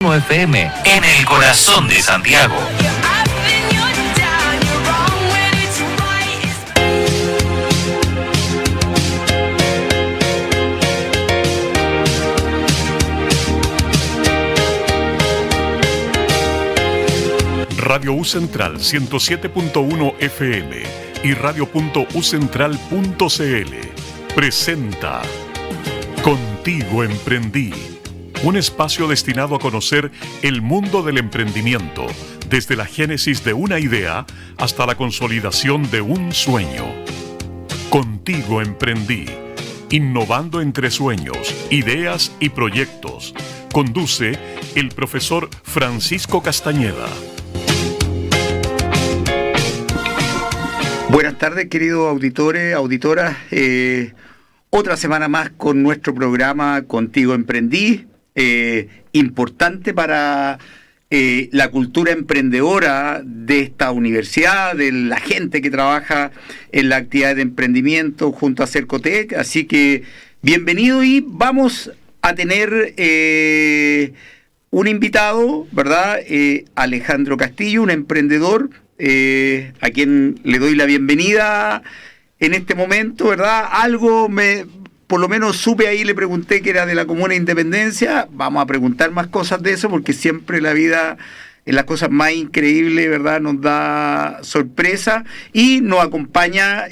FM en el corazón de Santiago. Radio U Central 107.1 FM y radio.ucentral.cl presenta Contigo Emprendí, un espacio destinado a conocer el mundo del emprendimiento, desde la génesis de una idea hasta la consolidación de un sueño. Contigo Emprendí, innovando entre sueños, ideas y proyectos. Conduce el profesor Francisco Castañeda. Buenas tardes, queridos auditores, auditoras. Otra semana más con nuestro programa Contigo Emprendí. Importante para la cultura emprendedora de esta universidad, de la gente que trabaja en la actividad de emprendimiento junto a Cercotec. Así que bienvenido, y vamos a tener un invitado, ¿verdad? Alejandro Castillo, un emprendedor a quien le doy la bienvenida en este momento, ¿verdad? Por lo menos supe ahí, le pregunté que era de la Comuna de Independencia. Vamos a preguntar más cosas de eso, porque siempre la vida, en las cosas más increíbles, ¿verdad?, nos da sorpresa. Y nos acompaña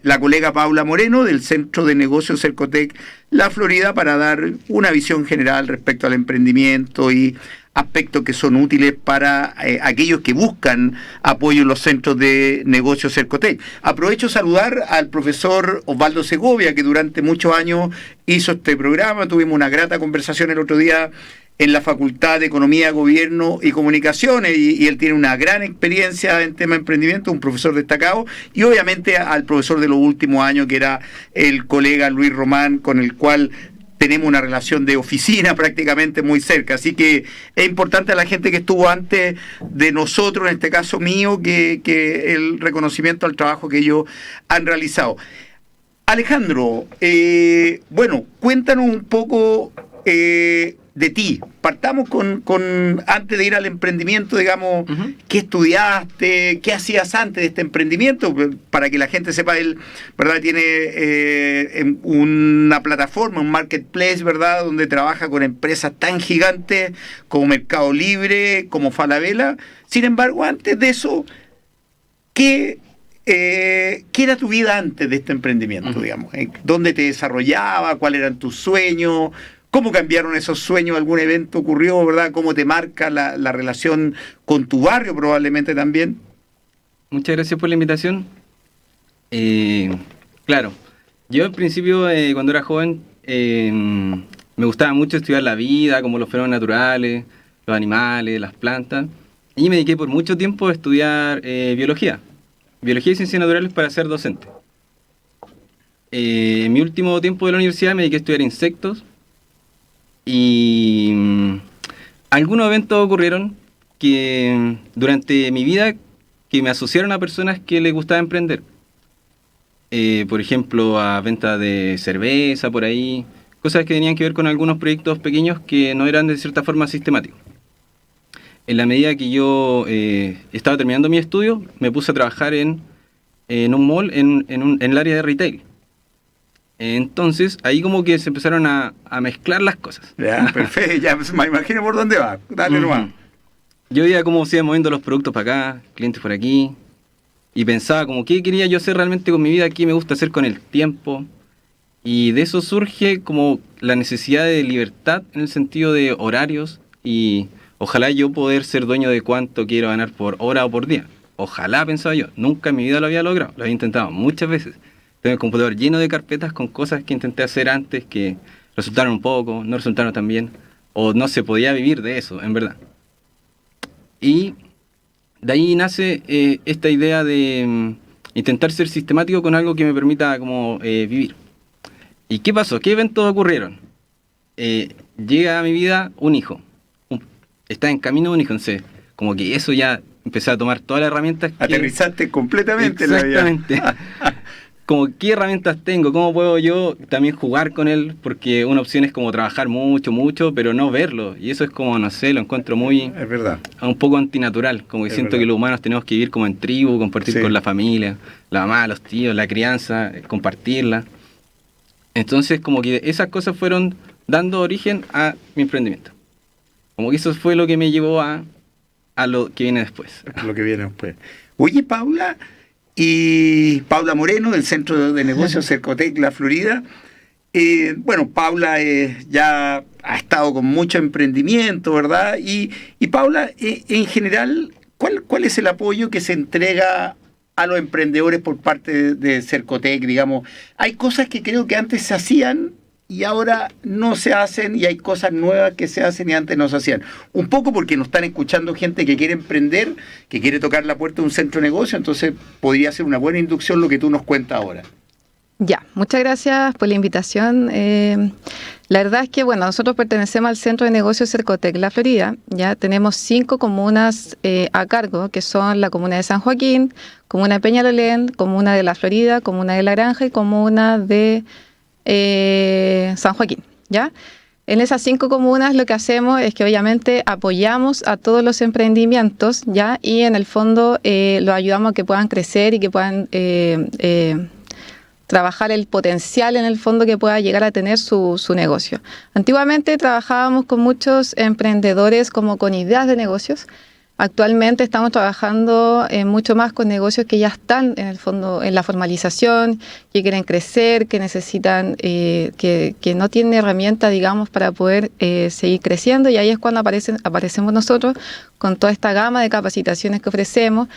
la colega Paula Moreno, del Centro de Negocios Cercotec La Florida, para dar una visión general respecto al emprendimiento y aspectos que son útiles para aquellos que buscan apoyo en los centros de negocios Cercotec. Aprovecho a saludar al profesor Osvaldo Segovia, que durante muchos años hizo este programa. Tuvimos una grata conversación el otro día en la Facultad de Economía, Gobierno y Comunicaciones, y él tiene una gran experiencia en tema de emprendimiento, un profesor destacado, y obviamente al profesor de los últimos años, que era el colega Luis Román, con el cual tenemos una relación de oficina prácticamente muy cerca. Así que es importante a la gente que estuvo antes de nosotros, en este caso mío, que el reconocimiento al trabajo que ellos han realizado. Alejandro, bueno, cuéntanos un poco de ti. Partamos con antes de ir al emprendimiento, digamos, ¿qué estudiaste? ¿Qué hacías antes de este emprendimiento? Para que la gente sepa, él, ¿verdad?, tiene una plataforma, un marketplace, ¿verdad?, donde trabaja con empresas tan gigantes como Mercado Libre, como Falabella. Sin embargo, antes de eso, ¿qué era tu vida antes de este emprendimiento, digamos? ¿Dónde te desarrollabas? ¿Cuáles eran tus sueños? ¿Cómo cambiaron esos sueños? ¿Algún evento ocurrió, verdad? ¿Cómo te marca la relación con tu barrio, probablemente también? Muchas gracias por la invitación. Claro, yo al principio, cuando era joven, me gustaba mucho estudiar la vida, como los fenómenos naturales, los animales, las plantas, y me dediqué por mucho tiempo a estudiar biología y ciencias naturales para ser docente. En mi último tiempo de la universidad me dediqué a estudiar insectos, y algunos eventos ocurrieron que durante mi vida que me asociaron a personas que les gustaba emprender. Por ejemplo, a venta de cerveza por ahí, cosas que tenían que ver con algunos proyectos pequeños que no eran de cierta forma sistemáticos. En la medida que yo estaba terminando mi estudio, me puse a trabajar en un mall, en el área de retail. Entonces, ahí como que se empezaron a mezclar las cosas. Ya, perfecto, ya me imagino por dónde va. Dale nomás. Yo veía cómo se iban moviendo los productos para acá, clientes por aquí, y pensaba como qué quería yo hacer realmente con mi vida, qué me gusta hacer con el tiempo. Y de eso surge como la necesidad de libertad en el sentido de horarios, y ojalá yo poder ser dueño de cuánto quiero ganar por hora o por día. Ojalá, pensaba yo. Nunca en mi vida lo había logrado, lo había intentado muchas veces. Tengo el computador lleno de carpetas con cosas que intenté hacer antes que resultaron un poco, no resultaron tan bien, o no se podía vivir de eso, en verdad. Y de ahí nace esta idea de intentar ser sistemático con algo que me permita como vivir. ¿Y qué pasó? ¿Qué eventos ocurrieron? Llega a mi vida un hijo. Está en camino un hijo, entonces como que eso ya empecé a tomar todas las herramientas. Aterrizaste completamente en la vida. Exactamente. como qué herramientas tengo, cómo puedo yo también jugar con él, porque una opción es como trabajar mucho, pero no verlo, y eso es como, no sé, lo encuentro muy, Es verdad. un poco antinatural, como que Es siento verdad. que los humanos tenemos que vivir como en tribu, compartir Sí. con la familia, la mamá, los tíos, la crianza, compartirla. Entonces como que esas cosas fueron dando origen a mi emprendimiento. Como que eso fue lo que me llevó a lo que viene después. Lo que viene después. Oye, Paula, y Paula Moreno, del Centro de Negocios Cercotec, La Florida. Bueno, Paula ya ha estado con mucho emprendimiento, ¿verdad? Y Paula, en general, ¿cuál es el apoyo que se entrega a los emprendedores por parte de Cercotec, digamos? Hay cosas que creo que antes se hacían y ahora no se hacen, y hay cosas nuevas que se hacen y antes no se hacían. Un poco porque nos están escuchando gente que quiere emprender, que quiere tocar la puerta de un centro de negocio, entonces podría ser una buena inducción lo que tú nos cuentas ahora. Ya, muchas gracias por la invitación. La verdad es que, bueno, nosotros pertenecemos al Centro de Negocios Cercotec La Florida. Ya tenemos 5 comunas a cargo, que son la comuna de San Joaquín, comuna de Peñalolén, comuna de La Florida, comuna de La Granja y comuna de San Joaquín, ¿ya? En esas 5 comunas lo que hacemos es que obviamente apoyamos a todos los emprendimientos, ¿ya? Y en el fondo los ayudamos a que puedan crecer y que puedan trabajar el potencial en el fondo que pueda llegar a tener su negocio. Antiguamente trabajábamos con muchos emprendedores como con ideas de negocios. Actualmente estamos trabajando mucho más con negocios que ya están en el fondo en la formalización, que quieren crecer, que necesitan, que no tienen herramientas, digamos, para poder seguir creciendo, y ahí es cuando aparecemos nosotros con toda esta gama de capacitaciones que ofrecemos,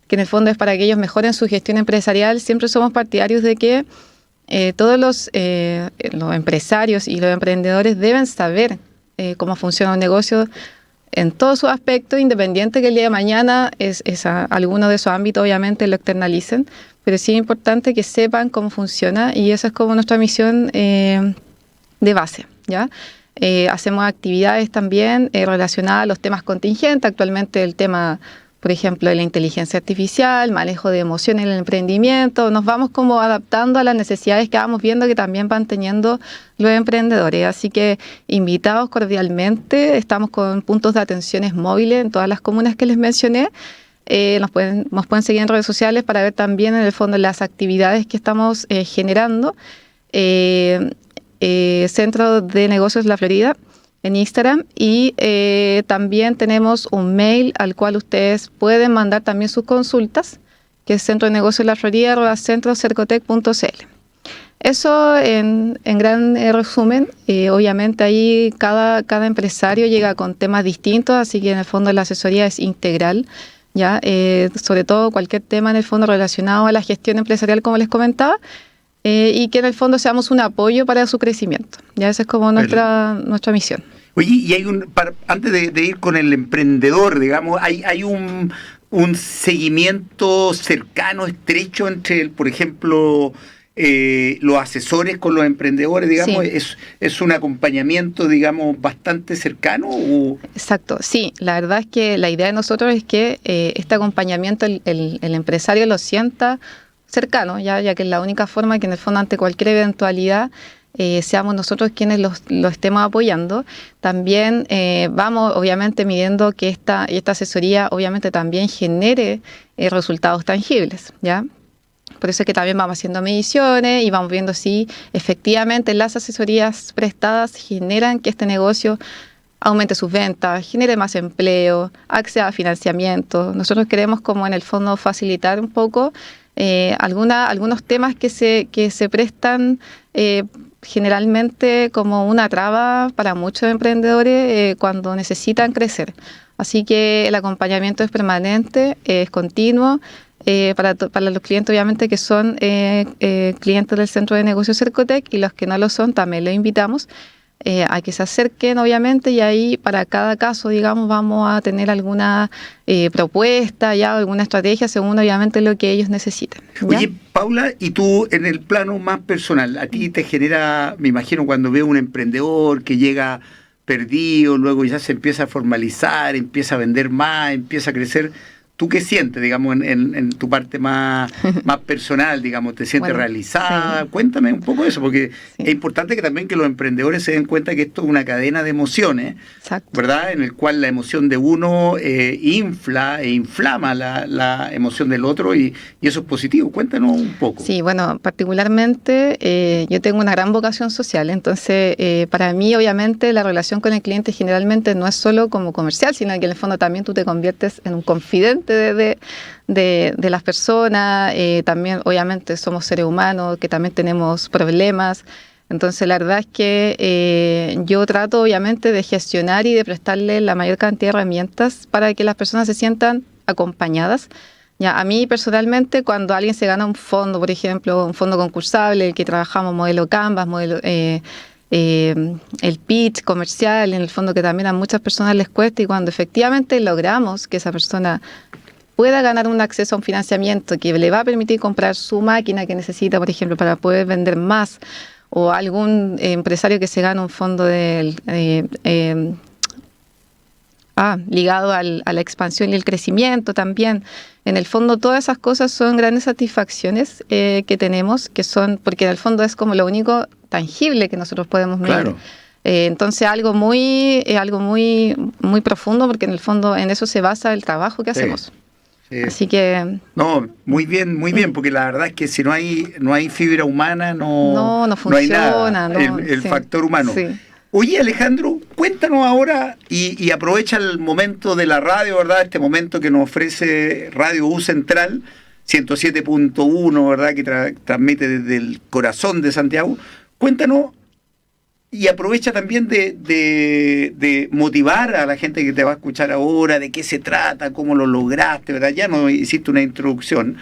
que en el fondo es para que ellos mejoren su gestión empresarial. Siempre somos partidarios de que todos los empresarios y los emprendedores deben saber cómo funciona un negocio en todos sus aspectos, independiente que el día de mañana alguno de esos ámbitos obviamente lo externalicen, pero sí es importante que sepan cómo funciona, y esa es como nuestra misión de base, ¿ya? Hacemos actividades también relacionadas a los temas contingentes. Actualmente el tema, por ejemplo, de la inteligencia artificial, manejo de emociones en el emprendimiento. Nos vamos como adaptando a las necesidades que vamos viendo que también van teniendo los emprendedores. Así que invitados cordialmente. Estamos con puntos de atenciones móviles en todas las comunas que les mencioné. Nos pueden seguir en redes sociales para ver también en el fondo las actividades que estamos generando. Centro de Negocios La Florida en Instagram, y también tenemos un mail al cual ustedes pueden mandar también sus consultas, que es Centro de Negocios La Florida @centrocercotec.cl. Eso en gran resumen. Obviamente ahí cada empresario llega con temas distintos, así que en el fondo la asesoría es integral, ¿ya? Sobre todo cualquier tema en el fondo relacionado a la gestión empresarial, como les comentaba, y que en el fondo seamos un apoyo para su crecimiento. Ya esa es como nuestra misión. Oye, y hay antes de ir con el emprendedor, digamos, hay un seguimiento cercano, estrecho entre, por ejemplo, los asesores con los emprendedores, digamos. Sí. ¿Es un acompañamiento, digamos, bastante cercano? Exacto, sí. La verdad es que la idea de nosotros es que este acompañamiento el empresario lo sienta cercano, ya que es la única forma que en el fondo ante cualquier eventualidad seamos nosotros quienes lo estemos apoyando. También vamos obviamente midiendo que esta asesoría obviamente también genere resultados tangibles, ¿ya? Por eso es que también vamos haciendo mediciones y vamos viendo si efectivamente las asesorías prestadas generan que este negocio aumente sus ventas, genere más empleo, acceda a financiamiento. Nosotros queremos como en el fondo facilitar un poco algunos temas que se prestan generalmente como una traba para muchos emprendedores cuando necesitan crecer. Así que el acompañamiento es permanente, es continuo, para los clientes obviamente que son clientes del Centro de Negocios Cercotec, y los que no lo son también los invitamos a que se acerquen obviamente, y ahí para cada caso, digamos, vamos a tener alguna propuesta, ya alguna estrategia según obviamente lo que ellos necesiten, ¿ya? Oye, Paula, y tú en el plano más personal, a ti te genera, me imagino, cuando veo un emprendedor que llega perdido, luego ya se empieza a formalizar, empieza a vender más, empieza a crecer, ¿tú qué sientes, digamos, en tu parte más personal, digamos? ¿Te sientes Bueno, realizada? sí. Cuéntame un poco eso, porque Sí. es importante que también que los emprendedores se den cuenta que esto es una cadena de emociones, Exacto. ¿verdad? En el cual la emoción de uno infla e inflama la emoción del otro y eso es positivo. Cuéntanos un poco. Sí, bueno, particularmente yo tengo una gran vocación social, entonces para mí obviamente la relación con el cliente generalmente no es solo como comercial, sino que en el fondo también tú te conviertes en un confidente de las personas, también obviamente somos seres humanos que también tenemos problemas, entonces la verdad es que yo trato obviamente de gestionar y de prestarle la mayor cantidad de herramientas para que las personas se sientan acompañadas. Ya, a mí personalmente, cuando alguien se gana un fondo, por ejemplo, un fondo concursable, el que trabajamos modelo Canvas, el pitch comercial, en el fondo que también a muchas personas les cuesta, y cuando efectivamente logramos que esa persona pueda ganar un acceso a un financiamiento que le va a permitir comprar su máquina que necesita, por ejemplo, para poder vender más, o algún empresario que se gana un fondo ligado a la expansión y el crecimiento también. En el fondo todas esas cosas son grandes satisfacciones que tenemos, que son, porque en el fondo es como lo único tangible que nosotros podemos medir. Claro. Entonces algo muy profundo, porque en el fondo en eso se basa el trabajo que hacemos. Sí. Así que No, muy bien, porque la verdad es que si no hay fibra humana, no hay nada. funciona. No, el sí, factor humano. sí. Oye, Alejandro, cuéntanos ahora y aprovecha el momento de la radio, ¿verdad? Este momento que nos ofrece Radio U Central 107.1, ¿verdad? Que transmite desde el corazón de Santiago. Cuéntanos y aprovecha también de motivar a la gente que te va a escuchar ahora, de qué se trata, cómo lo lograste, ¿verdad? Ya nos hiciste una introducción,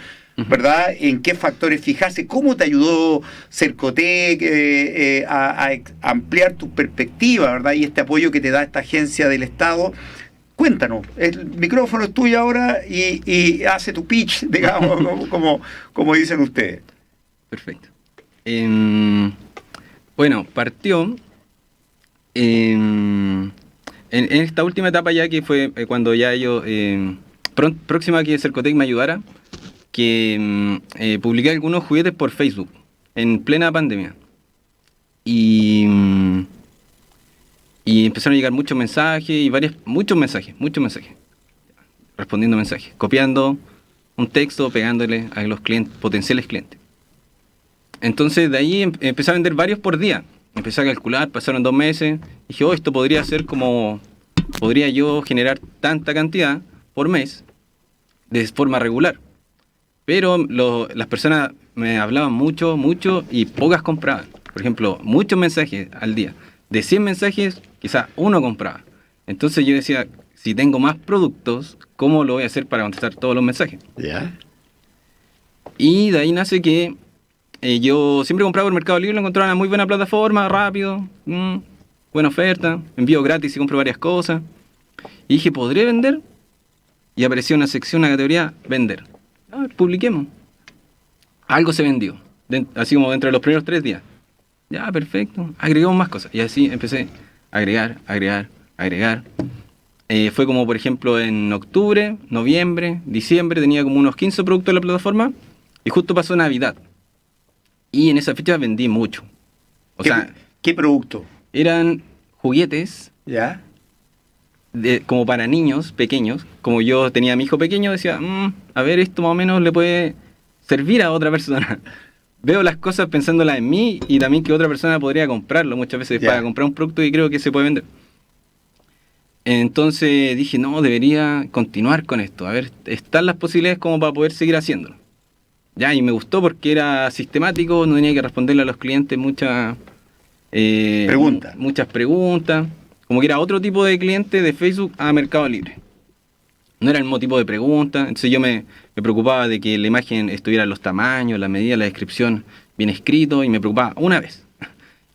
¿verdad? En qué factores fijaste, cómo te ayudó Cercotec a ampliar tu perspectiva, ¿verdad? Y este apoyo que te da esta agencia del Estado. Cuéntanos, el micrófono es tuyo ahora y hace tu pitch, digamos, como dicen ustedes. Perfecto. Bueno, partió en esta última etapa ya que fue cuando ya yo, próxima a que Cercotec me ayudara, que publiqué algunos juguetes por Facebook en plena pandemia. Y empezaron a llegar muchos mensajes y muchos mensajes, respondiendo mensajes, copiando un texto, pegándole a los potenciales clientes. Entonces de ahí empecé a vender varios por día. Empecé a calcular, pasaron 2 meses. Dije, esto podría ser podría yo generar tanta cantidad por mes de forma regular. Pero las personas me hablaban mucho y pocas compraban. Por ejemplo, muchos mensajes al día. De 100 mensajes, quizás uno compraba. Entonces yo decía, si tengo más productos, ¿cómo lo voy a hacer para contestar todos los mensajes? ¿Ya? Y de ahí nace que yo siempre compraba por Mercado Libre, lo encontraba una muy buena plataforma, rápido, buena oferta, envío gratis y compro varias cosas. Y dije, ¿podré vender? Y apareció una sección, una categoría, vender. A ver, publiquemos. Algo se vendió, así como dentro de los primeros 3 días. Ya, perfecto. Agregamos más cosas. Y así empecé a agregar. Fue como, por ejemplo, en octubre, noviembre, diciembre, tenía como unos 15 productos en la plataforma y justo pasó Navidad. Y en esa fecha vendí mucho. ¿Qué producto? Eran juguetes ¿Ya? como para niños pequeños. Como yo tenía a mi hijo pequeño, decía, a ver, esto más o menos le puede servir a otra persona. Veo las cosas pensándolas en mí y también que otra persona podría comprarlo muchas veces para comprar un producto y creo que se puede vender. Entonces dije, no, debería continuar con esto. A ver, están las posibilidades como para poder seguir haciéndolo. Ya, y me gustó porque era sistemático, no tenía que responderle a los clientes muchas preguntas. Como que era otro tipo de cliente de Facebook a Mercado Libre. No era el mismo tipo de preguntas. Entonces yo me preocupaba de que la imagen estuviera los tamaños, la medida, la descripción bien escrito, y me preocupaba una vez.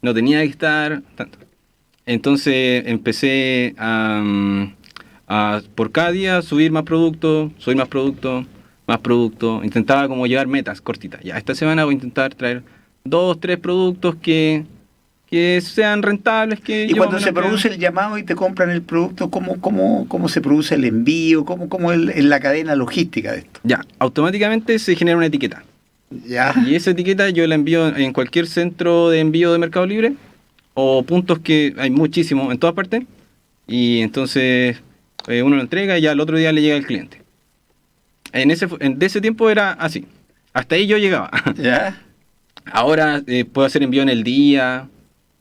No tenía que estar tanto. Entonces empecé a por cada día subir más productos. Intentaba como llevar metas cortitas. Ya, esta semana voy a intentar traer 2, 3 productos que que sean rentables. Y cuando se produce el llamado y te compran el producto, ¿cómo se produce el envío? ¿Cómo es la cadena logística de esto? Ya, automáticamente se genera una etiqueta. Ya. Y esa etiqueta yo la envío en cualquier centro de envío de Mercado Libre o puntos que hay muchísimos en todas partes. Y entonces uno lo entrega y ya el otro día le llega al cliente. De ese tiempo era así. Hasta ahí yo llegaba. ¿Ya? Ahora puedo hacer envío en el día.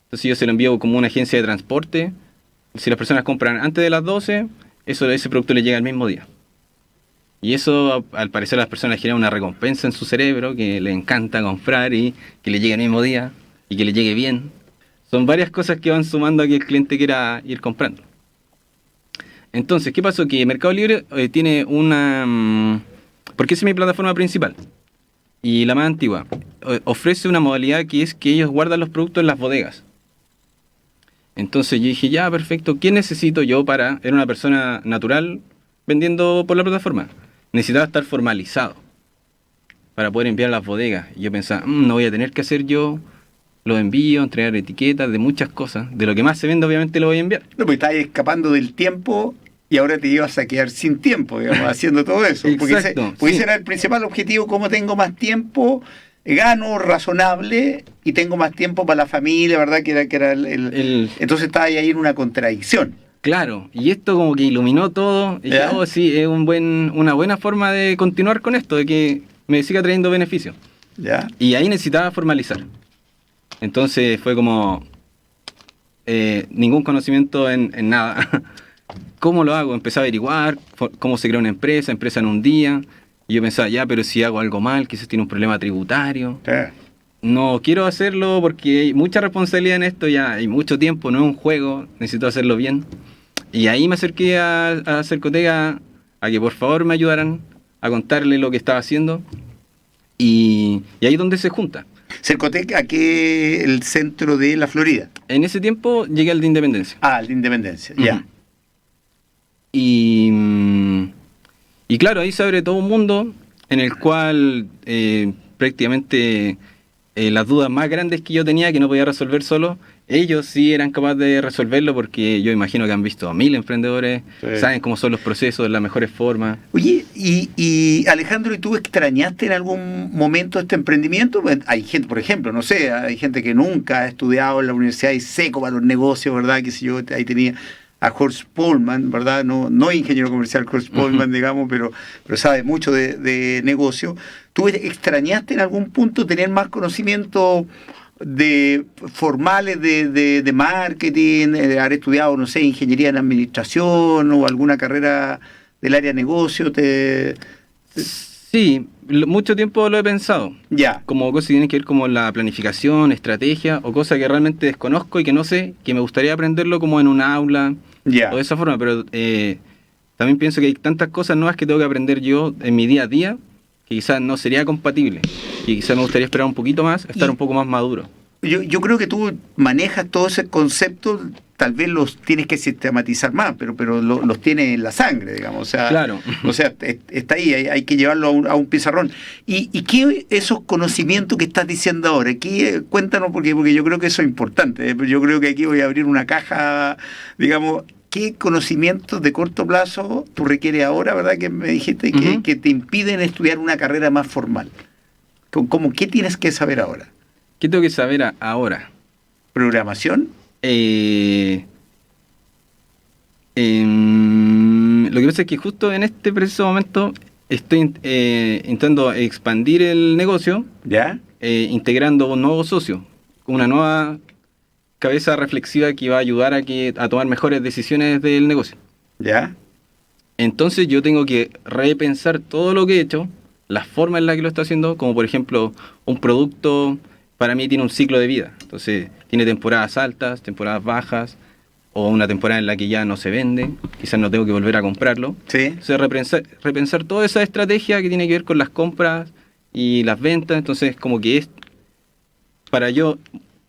Entonces yo se lo envío como una agencia de transporte. Si las personas compran antes de las 12, ese producto le llega el mismo día. Y eso, al parecer, a las personas genera una recompensa en su cerebro, que le encanta comprar y que le llegue el mismo día y que le llegue bien. Son varias cosas que van sumando a que el cliente quiera ir comprando. Entonces, ¿qué pasó? Que Mercado Libre tiene una... porque esa es mi plataforma principal y la más antigua. Ofrece una modalidad que es que ellos guardan los productos en las bodegas. Entonces yo dije, ya, perfecto, ¿qué necesito yo para... Era una persona natural vendiendo por la plataforma. Necesitaba estar formalizado para poder enviar a las bodegas. Y yo pensaba, no voy a tener que hacer yo los envíos, entregar etiquetas de muchas cosas. De lo que más se vende, obviamente, lo voy a enviar. No, pues estás escapando del tiempo y ahora te ibas a quedar sin tiempo, digamos, haciendo todo eso. Exacto, porque sí. ese era el principal objetivo, como tengo más tiempo, gano razonable y tengo más tiempo para la familia, ¿verdad? Que era Entonces estaba ahí en una contradicción. Claro, y esto como que iluminó todo. Y dije, oh, sí, es una buena forma de continuar con esto, de que me siga trayendo beneficios. ¿Ya? Y ahí necesitaba formalizar. Entonces fue como ningún conocimiento en nada. ¿Cómo lo hago? Empecé a averiguar cómo se crea una empresa en un día. Y yo pensaba, ya, pero si hago algo mal, quizás tiene un problema tributario. No quiero hacerlo porque hay mucha responsabilidad en esto, ya hay mucho tiempo, no es un juego, necesito hacerlo bien. Y ahí me acerqué a Cercotec a que por favor me ayudaran a contarle lo que estaba haciendo. Y ahí es donde se junta. Cercotec, aquí el centro de la Florida. En ese tiempo llegué al de Independencia. Ah, al de Independencia, ya. Y claro, ahí se abre todo un mundo en el cual prácticamente las dudas más grandes que yo tenía, que no podía resolver solo, ellos sí eran capaces de resolverlo, porque yo imagino que han visto a 1000 emprendedores, sí. Saben cómo son los procesos, las mejores formas. Oye, y Alejandro, ¿y tú extrañaste en algún momento este emprendimiento? Hay gente, por ejemplo, no sé, hay gente que nunca ha estudiado en la universidad y seco para los negocios, ¿verdad? Que si yo ahí tenía a Horst Polman, ¿verdad? No ingeniero comercial Horst Polman, digamos, pero sabe mucho de negocio. ¿Tú extrañaste en algún punto tener más conocimiento formales de marketing, haber estudiado, no sé, ingeniería en administración o alguna carrera del área de negocio? Sí, mucho tiempo lo he pensado. Ya. Como cosas que tienen que ver como la planificación, estrategia, o cosas que realmente desconozco y que no sé, que me gustaría aprenderlo como en un aula, o de esa forma, pero también pienso que hay tantas cosas nuevas que tengo que aprender yo en mi día a día, que quizás no sería compatible, y quizás me gustaría esperar un poquito más, estar un poco más maduro. Yo creo que tú manejas todos esos conceptos, tal vez los tienes que sistematizar más, pero los tienes en la sangre, digamos. O sea, claro. O sea, está ahí, hay que llevarlo a un pizarrón. ¿Y qué esos conocimientos que estás diciendo ahora? Cuéntanos, porque yo creo que eso es importante. Yo creo que aquí voy a abrir una caja, digamos. ¿Qué conocimientos de corto plazo tú requieres ahora, verdad? Que me dijiste que te impiden estudiar una carrera más formal. ¿Qué tienes que saber ahora? ¿Qué tengo que saber ahora? ¿Programación? Lo que pasa es que justo en este preciso momento estoy intentando expandir el negocio, ¿ya? Integrando un nuevo socio, una nueva cabeza reflexiva que va a ayudar a tomar mejores decisiones del negocio. ¿Ya? Entonces yo tengo que repensar todo lo que he hecho, la forma en la que lo estoy haciendo, como por ejemplo un producto para mí tiene un ciclo de vida. Entonces tiene temporadas altas, temporadas bajas, o una temporada en la que ya no se vende, quizás no tengo que volver a comprarlo. Sí. Entonces repensar toda esa estrategia que tiene que ver con las compras y las ventas. Entonces como que es para yo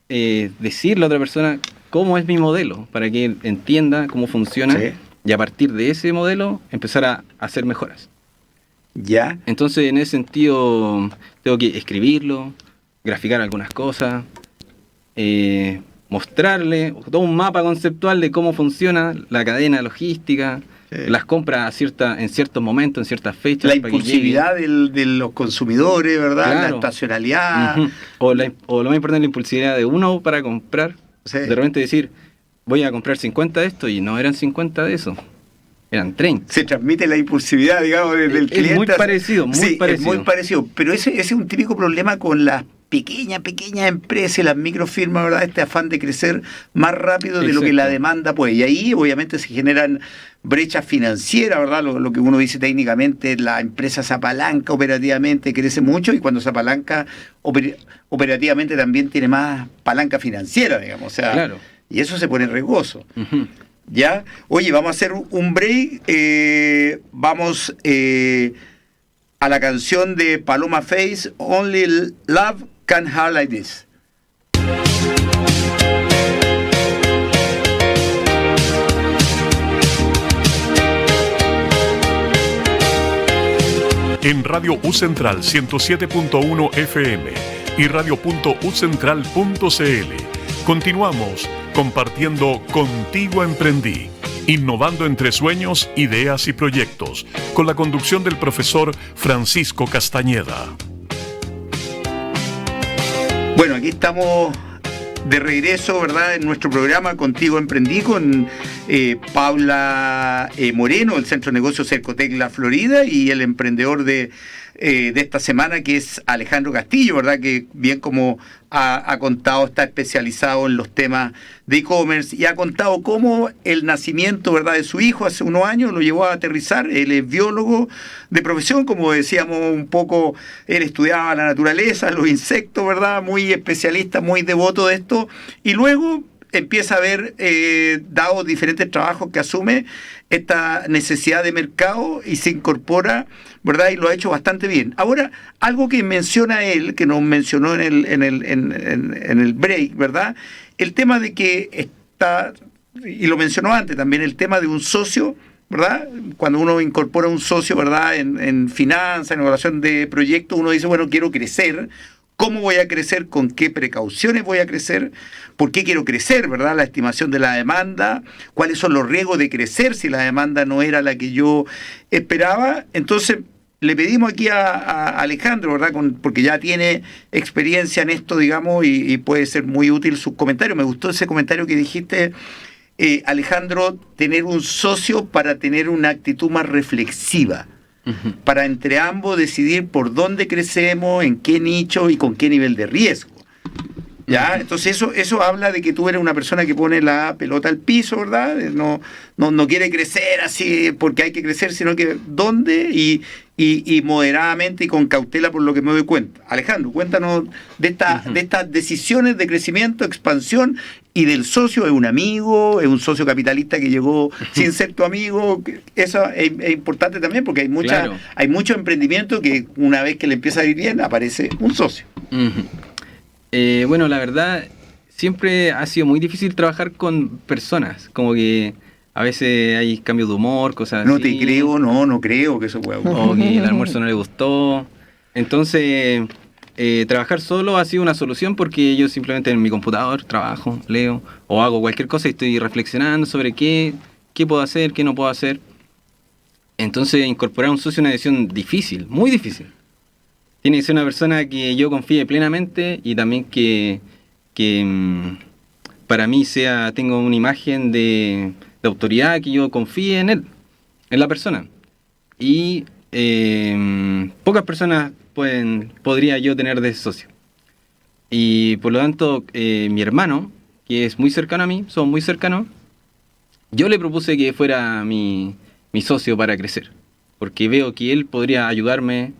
decirle a otra persona cómo es mi modelo, para que él entienda cómo funciona, sí. Y a partir de ese modelo empezar a hacer mejoras. Ya. Entonces en ese sentido tengo que escribirlo, graficar algunas cosas, mostrarle todo un mapa conceptual de cómo funciona la cadena logística, las compras en ciertos momentos, en ciertas fechas. La impulsividad de los consumidores, ¿verdad? Claro. La estacionalidad. O lo más importante, la impulsividad de uno para comprar. Sí. De repente decir, voy a comprar 50 de esto, y no eran 50 de eso, eran 30. Se transmite la impulsividad, digamos, del cliente. Es muy parecido, muy parecido. Es muy parecido. Pero ese es un típico problema con las pequeñas empresas y las microfirmas, ¿verdad? Este afán de crecer más rápido de lo que la demanda puede. Y ahí obviamente se generan brechas financieras, ¿verdad? Lo que uno dice técnicamente, la empresa se apalanca operativamente, crece mucho, y cuando se apalanca operativamente también tiene más palanca financiera, digamos. O sea, claro. Y eso se pone riesgoso. Uh-huh. ¿Ya? Oye, vamos a hacer un break. Vamos a la canción de Paloma Faith, Only Love Can Hurt Like This. En Radio U Central 107.1 FM y radio.ucentral.cl continuamos compartiendo Contigo Emprendí, innovando entre sueños, ideas y proyectos, con la conducción del profesor Francisco Castañeda. Bueno, aquí estamos de regreso, ¿verdad?, en nuestro programa Contigo Emprendí con Paula Moreno, del Centro de Negocios Cercotec La Florida, y el emprendedor de esta semana, que es Alejandro Castillo, ¿verdad?, que bien como ha contado, está especializado en los temas de e-commerce, y ha contado cómo el nacimiento, ¿verdad?, de su hijo hace unos años lo llevó a aterrizar. Él es biólogo de profesión, como decíamos un poco, él estudiaba la naturaleza, los insectos, ¿verdad?, muy especialista, muy devoto de esto, y luego empieza a ver, dado diferentes trabajos que asume, esta necesidad de mercado, y se incorpora, ¿verdad?, y lo ha hecho bastante bien. Ahora, algo que menciona él, que nos mencionó en el break, ¿verdad?, el tema de que está, y lo mencionó antes también, el tema de un socio, ¿verdad? Cuando uno incorpora un socio, ¿verdad?, en finanzas, en evaluación de proyectos, uno dice, bueno, quiero crecer. ¿Cómo voy a crecer? ¿Con qué precauciones voy a crecer? ¿Por qué quiero crecer? ¿Verdad? La estimación de la demanda. ¿Cuáles son los riesgos de crecer si la demanda no era la que yo esperaba? Entonces, le pedimos aquí a Alejandro, ¿verdad?, porque ya tiene experiencia en esto, digamos, y puede ser muy útil sus comentarios. Me gustó ese comentario que dijiste, Alejandro, tener un socio para tener una actitud más reflexiva. Para entre ambos decidir por dónde crecemos, en qué nicho y con qué nivel de riesgo. ¿Ya? Entonces eso habla de que tú eres una persona que pone la pelota al piso, ¿verdad? No quiere crecer así porque hay que crecer, sino que dónde y moderadamente y con cautela, por lo que me doy cuenta. Alejandro, cuéntanos de estas decisiones de crecimiento, expansión, y del socio. ¿Es un amigo? ¿Es un socio capitalista que llegó sin ser tu amigo? Eso es importante también, porque hay mucho emprendimiento que una vez que le empieza a ir bien, aparece un socio. Bueno, la verdad, siempre ha sido muy difícil trabajar con personas, como que a veces hay cambios de humor, cosas no así. No te creo, no creo que eso pueda ocurrir. O que el almuerzo no le gustó. Entonces, trabajar solo ha sido una solución, porque yo simplemente en mi computador trabajo, leo, o hago cualquier cosa y estoy reflexionando sobre qué puedo hacer, qué no puedo hacer. Entonces, incorporar a un socio es una decisión difícil, muy difícil. Tiene que ser una persona que yo confíe plenamente, y también que para mí tenga una imagen de autoridad, que yo confíe en él, en la persona. Y pocas personas podría yo tener de socio. Y por lo tanto, mi hermano, que es muy cercano a mí, somos muy cercanos, yo le propuse que fuera mi socio para crecer, porque veo que él podría ayudarme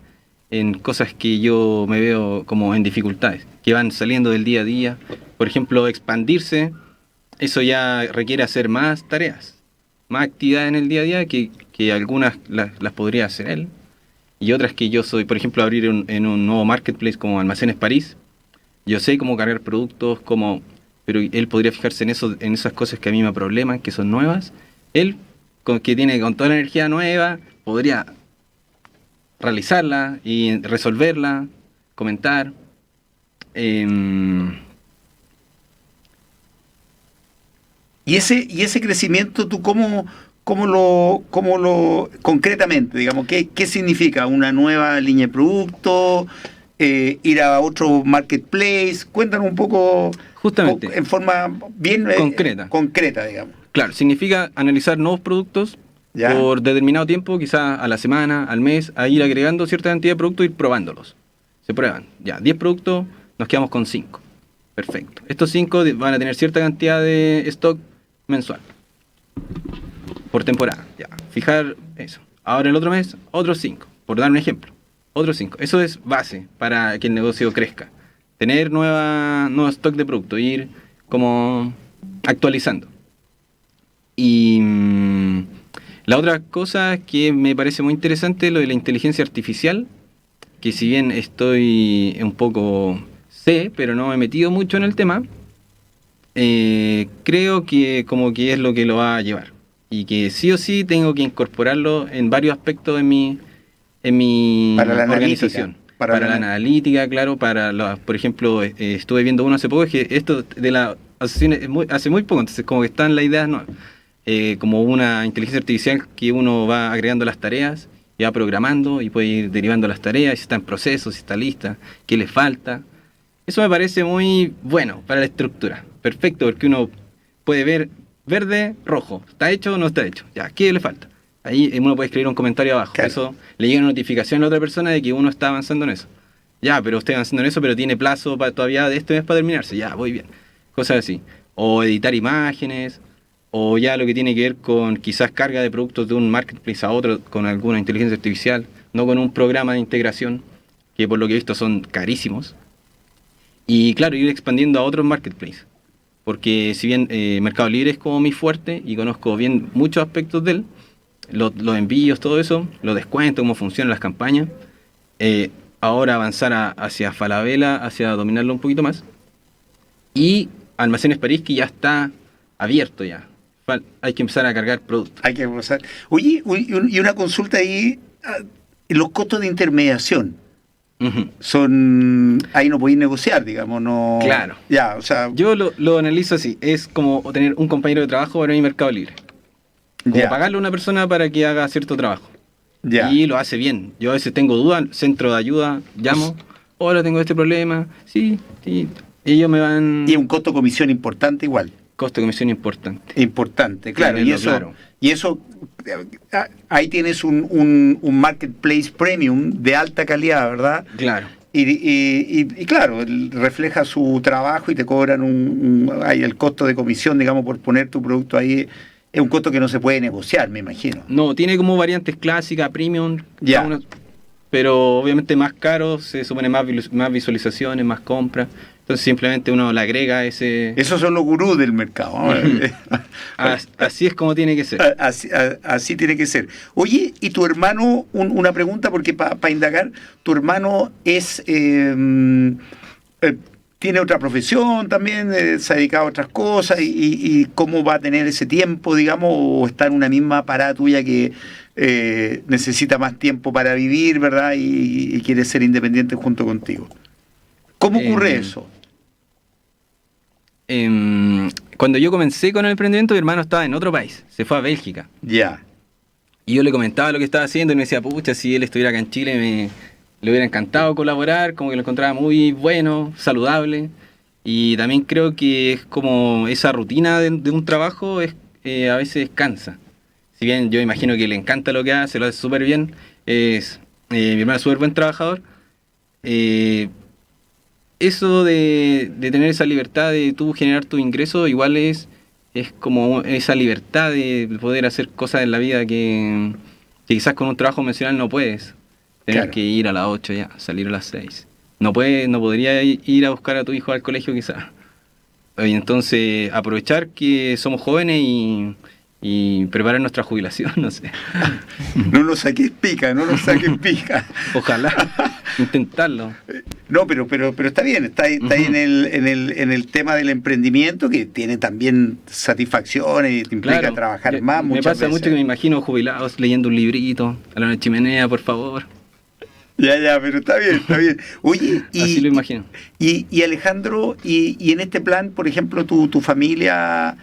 en cosas que yo me veo como en dificultades, que van saliendo del día a día. Por ejemplo, expandirse, eso ya requiere hacer más tareas, más actividades en el día a día, que algunas las podría hacer él, y otras que yo soy, por ejemplo, abrir en un nuevo marketplace como Almacenes París. Yo sé cómo cargar productos, pero él podría fijarse en esas cosas que a mí me probleman, que son nuevas. Él, que tiene con toda la energía nueva, podría realizarla y resolverla, comentar. Y ese crecimiento, ¿tú cómo lo concretamente, digamos, qué significa? ¿Una nueva línea de producto? ¿Ir a otro marketplace? Cuéntanos un poco, Justamente. en forma bien concreta, digamos. Claro, significa analizar nuevos productos ¿Ya? por determinado tiempo, quizás a la semana, al mes, a ir agregando cierta cantidad de productos y ir probándolos. Se prueban. Ya, 10 productos, nos quedamos con 5. Perfecto. Estos 5 van a tener cierta cantidad de stock mensual. Por temporada. Ya, fijar eso. Ahora el otro mes, otros 5. Por dar un ejemplo. Otros 5. Eso es base para que el negocio crezca. Tener nuevo stock de producto, ir como actualizando. Y la otra cosa que me parece muy interesante es lo de la inteligencia artificial, que si bien estoy un poco sé, pero no me he metido mucho en el tema, creo que como que es lo que lo va a llevar. Y que sí o sí tengo que incorporarlo en varios aspectos de mi Para la organización. Para la analítica, claro, por ejemplo, estuve viendo uno hace poco, es que esto de la asociación hace muy poco, entonces como que están las ideas nuevas. Como una inteligencia artificial que uno va agregando las tareas y va programando y puede ir derivando las tareas, si está en proceso, si está lista, qué le falta. Eso me parece muy bueno para la estructura. Perfecto, porque uno puede ver verde, rojo. ¿Está hecho o no está hecho? Ya, ¿qué le falta? Ahí uno puede escribir un comentario abajo. Claro. Eso le llega una notificación a la otra persona de que uno está avanzando en eso. Ya, pero usted avanzando en eso, pero tiene plazo todavía de este mes para terminarse. Ya, voy bien. Cosas así. O editar imágenes, o ya lo que tiene que ver con quizás carga de productos de un marketplace a otro con alguna inteligencia artificial, no con un programa de integración, que por lo que he visto son carísimos. Y claro, ir expandiendo a otros marketplaces. Porque si bien Mercado Libre es como mi fuerte y conozco bien muchos aspectos de él, los envíos, todo eso, los descuentos, cómo funcionan las campañas, ahora avanzar hacia Falabella, hacia dominarlo un poquito más. Y Almacenes París, que ya está abierto ya. Hay que empezar a cargar productos. Hay que empezar. Oye, y una consulta ahí, los costos de intermediación. Uh-huh. Ahí no podéis negociar, digamos, no. Claro. Ya, o sea. Yo lo analizo así, es como tener un compañero de trabajo para mi Mercado Libre. Como Ya. pagarle a una persona para que haga cierto trabajo. Ya. Y lo hace bien. Yo a veces tengo dudas, centro de ayuda, llamo, hola, tengo este problema, sí, ellos me van. Y un costo de comisión importante igual. Costo de comisión importante. Importante, claro. Tenerlo claro. Y eso, ahí tienes un marketplace premium de alta calidad, ¿verdad? Claro. Y claro, refleja su trabajo y te cobran hay el costo de comisión, digamos, por poner tu producto ahí. Es un costo que no se puede negociar, me imagino. No, tiene como variantes clásicas, premium, Ya. pero obviamente más caro, se supone más visualizaciones, más compras. Entonces simplemente uno le agrega ese. Esos son los gurús del mercado. Así es como tiene que ser. Así tiene que ser. Oye, y tu hermano, una pregunta, porque para indagar, tu hermano tiene otra profesión también, se ha dedicado a otras cosas, y cómo va a tener ese tiempo, digamos, o está en una misma parada tuya que necesita más tiempo para vivir, ¿verdad? Y quiere ser independiente junto contigo. ¿Cómo ocurre eso? Cuando yo comencé con el emprendimiento, mi hermano estaba en otro país, se fue a Bélgica. Ya. Y yo le comentaba lo que estaba haciendo y me decía, pucha, si él estuviera acá en Chile le hubiera encantado colaborar, como que lo encontraba muy bueno, saludable. Y también creo que es como esa rutina de un trabajo a veces cansa. Si bien yo imagino que le encanta lo que hace, lo hace súper bien, mi hermano es súper buen trabajador. Eso de tener esa libertad de tú generar tu ingreso, igual es como esa libertad de poder hacer cosas en la vida que quizás con un trabajo convencional no puedes. Tener Claro. que ir a las 8 ya, salir a las 6. No podría ir a buscar a tu hijo al colegio quizás. Y entonces aprovechar que somos jóvenes y preparar nuestra jubilación, no sé. No lo saques pica, no lo saques pica. Ojalá, intentarlo. No, pero está bien, está ahí en el tema del emprendimiento, que tiene también satisfacciones y te implica Claro, trabajar más me muchas pasa veces. mucho que me imagino jubilados leyendo un librito a la chimenea, por favor. Ya, pero está bien. Oye, Así lo imagino. y Alejandro, y en este plan, por ejemplo, tu familia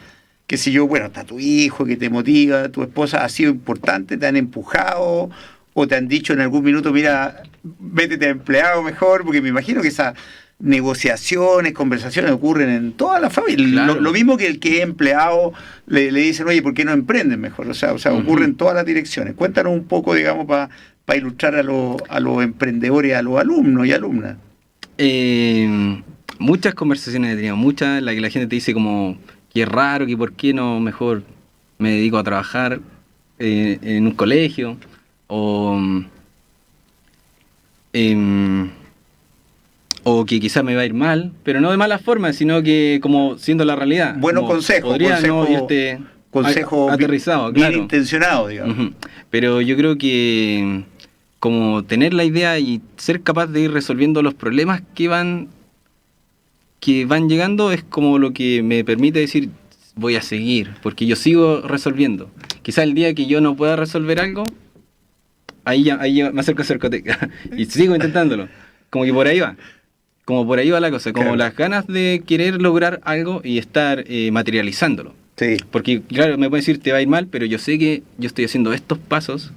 qué sé yo, bueno, está tu hijo que te motiva, tu esposa ha sido importante, te han empujado o te han dicho en algún minuto, mira, métete a empleado mejor, porque me imagino que esas negociaciones, conversaciones ocurren en toda la familia. Claro. Lo mismo que el que es empleado le dicen, oye, ¿por qué no emprenden mejor? O sea, ocurre en todas las direcciones. Cuéntanos un poco, digamos, para ilustrar a los emprendedores, a los alumnos y alumnas. Muchas conversaciones he tenido, muchas en las que la gente te dice como que es raro, que por qué no mejor me dedico a trabajar en un colegio o que quizás me va a ir mal, pero no de mala forma, sino que como siendo la realidad. Bueno, consejo. Podría no irte consejo aterrizado, bien claro. intencionado, digamos. Uh-huh. Pero yo creo que como tener la idea y ser capaz de ir resolviendo los problemas que van llegando es como lo que me permite decir voy a seguir, porque yo sigo resolviendo. Quizá el día que yo no pueda resolver algo, ahí me acerco a Cercoteca y sigo intentándolo. Como que por ahí va. Como por ahí va la cosa, como claro. las ganas de querer lograr algo y estar materializándolo. Sí. Porque, claro, me pueden decir, te va a ir mal, pero yo sé que yo estoy haciendo estos pasos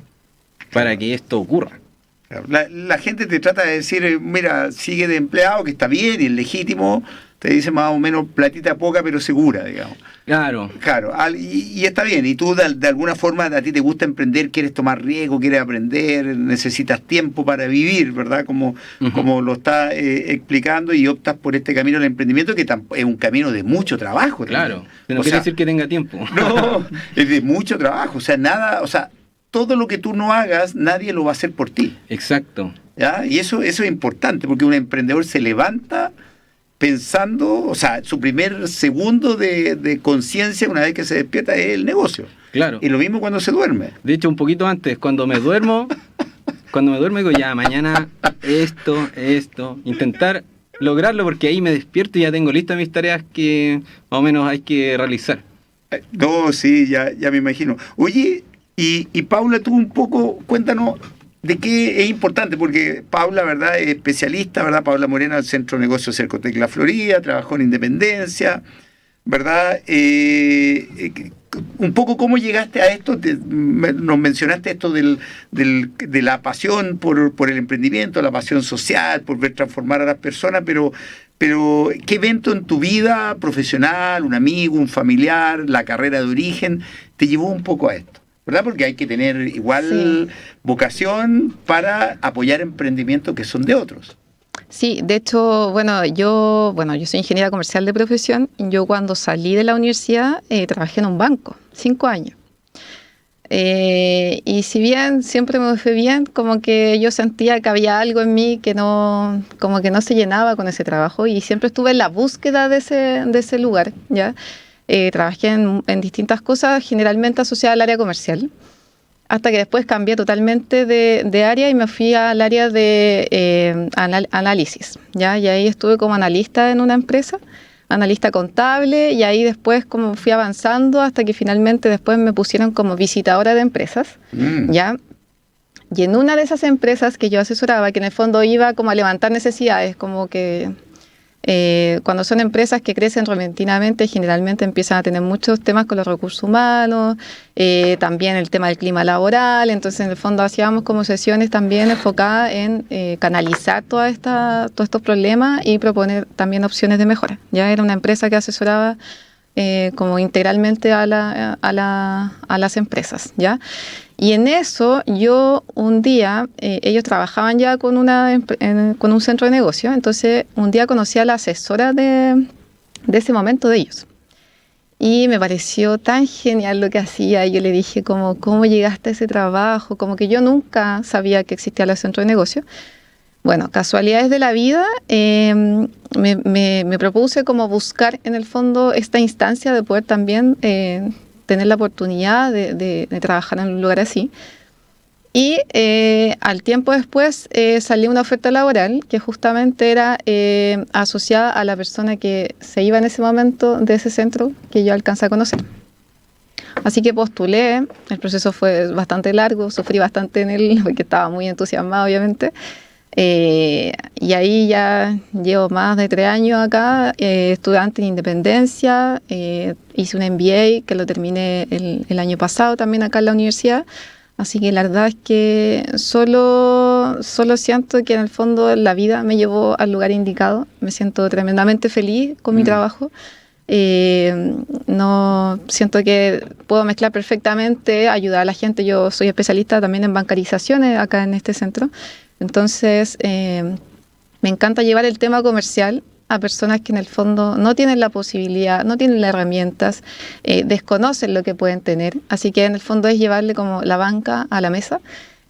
para que esto ocurra. La gente te trata de decir, mira, sigue de empleado, que está bien y es legítimo, te dice más o menos platita poca pero segura, digamos. Claro. Claro, y está bien, y tú de alguna forma a ti te gusta emprender, quieres tomar riesgo, quieres aprender, necesitas tiempo para vivir, ¿verdad? Como lo está explicando, y optas por este camino del emprendimiento, que es un camino de mucho trabajo. Claro, también. no quiere decir que tenga tiempo. No, es de mucho trabajo, todo lo que tú no hagas, nadie lo va a hacer por ti. Exacto. ¿Ya? Y eso es importante, porque un emprendedor se levanta pensando, su primer segundo de conciencia una vez que se despierta es el negocio. Claro. Y lo mismo cuando se duerme. De hecho, un poquito antes, cuando me duermo digo, ya, mañana esto, intentar lograrlo, porque ahí me despierto y ya tengo listas mis tareas que más o menos hay que realizar. No, sí, ya me imagino. Oye, y Paula, tú un poco, cuéntanos de qué es importante, porque Paula, ¿verdad?, es especialista, ¿verdad? Paula Moreno, del Centro de Negocios Cercoteca La Florida, trabajó en Independencia, ¿verdad? Un poco cómo llegaste a esto, nos mencionaste esto de la pasión por el emprendimiento, la pasión social, por ver transformar a las personas, pero ¿qué evento en tu vida profesional, un amigo, un familiar, la carrera de origen, te llevó un poco a esto? ¿Verdad? Porque hay que tener igual vocación para apoyar emprendimientos que son de otros. Sí, de hecho, yo soy ingeniera comercial de profesión. Yo cuando salí de la universidad trabajé en un banco, 5 años. Y si bien siempre me fue bien, como que yo sentía que había algo en mí que no se llenaba con ese trabajo, y siempre estuve en la búsqueda de ese lugar, ¿ya? Trabajé en distintas cosas, generalmente asociadas al área comercial, hasta que después cambié totalmente de área y me fui al área de análisis, ¿ya? Y ahí estuve como analista en una empresa, analista contable, y ahí después como fui avanzando hasta que finalmente después me pusieron como visitadora de empresas, ¿ya? Y en una de esas empresas que yo asesoraba, que en el fondo iba como a levantar necesidades, como que cuando son empresas que crecen repentinamente, generalmente empiezan a tener muchos temas con los recursos humanos, también el tema del clima laboral. Entonces, en el fondo, hacíamos como sesiones también enfocadas en canalizar todos estos problemas y proponer también opciones de mejora. Ya era una empresa que asesoraba como integralmente a las empresas, ¿ya? Y en eso, yo un día, ellos trabajaban ya con un centro de negocio, entonces un día conocí a la asesora de ese momento de ellos. Y me pareció tan genial lo que hacía, y yo le dije ¿cómo llegaste a ese trabajo? Como que yo nunca sabía que existía el centro de negocio. Bueno, casualidades de la vida, me propuse como buscar en el fondo esta instancia de poder también tener la oportunidad de trabajar en un lugar así. Y al tiempo después salió una oferta laboral que justamente era asociada a la persona que se iba en ese momento de ese centro que yo alcancé a conocer. Así que postulé, el proceso fue bastante largo, sufrí bastante en él porque estaba muy entusiasmada, obviamente. Y ahí ya llevo más de 3 años acá, estudiante en Independencia, hice un MBA que lo terminé el año pasado también acá en la universidad. Así que la verdad es que solo siento que en el fondo la vida me llevó al lugar indicado. Me siento tremendamente feliz con mi trabajo. No siento que puedo mezclar perfectamente, ayudar a la gente. Yo soy especialista también en bancarizaciones acá en este centro. Entonces, me encanta llevar el tema comercial a personas que en el fondo no tienen la posibilidad, no tienen las herramientas, desconocen lo que pueden tener. Así que en el fondo es llevarle como la banca a la mesa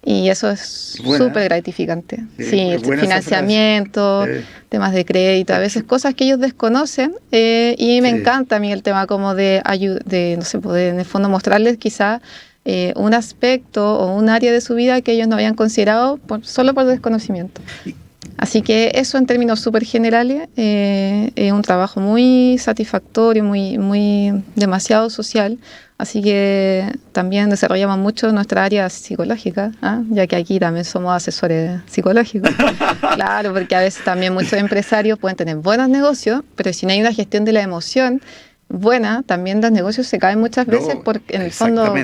y eso es súper gratificante. Sí, financiamiento, temas de crédito, a veces cosas que ellos desconocen y me encanta a mí el tema como de no sé, poder en el fondo mostrarles quizá un aspecto o un área de su vida que ellos no habían considerado solo por desconocimiento. Así que eso en términos súper generales es un trabajo muy satisfactorio, muy demasiado social. Así que también desarrollamos mucho nuestra área psicológica, ya que aquí también somos asesores psicológicos. Claro, porque a veces también muchos empresarios pueden tener buenos negocios, pero si no hay una gestión de la emoción buena, también los negocios se caen muchas veces en el fondo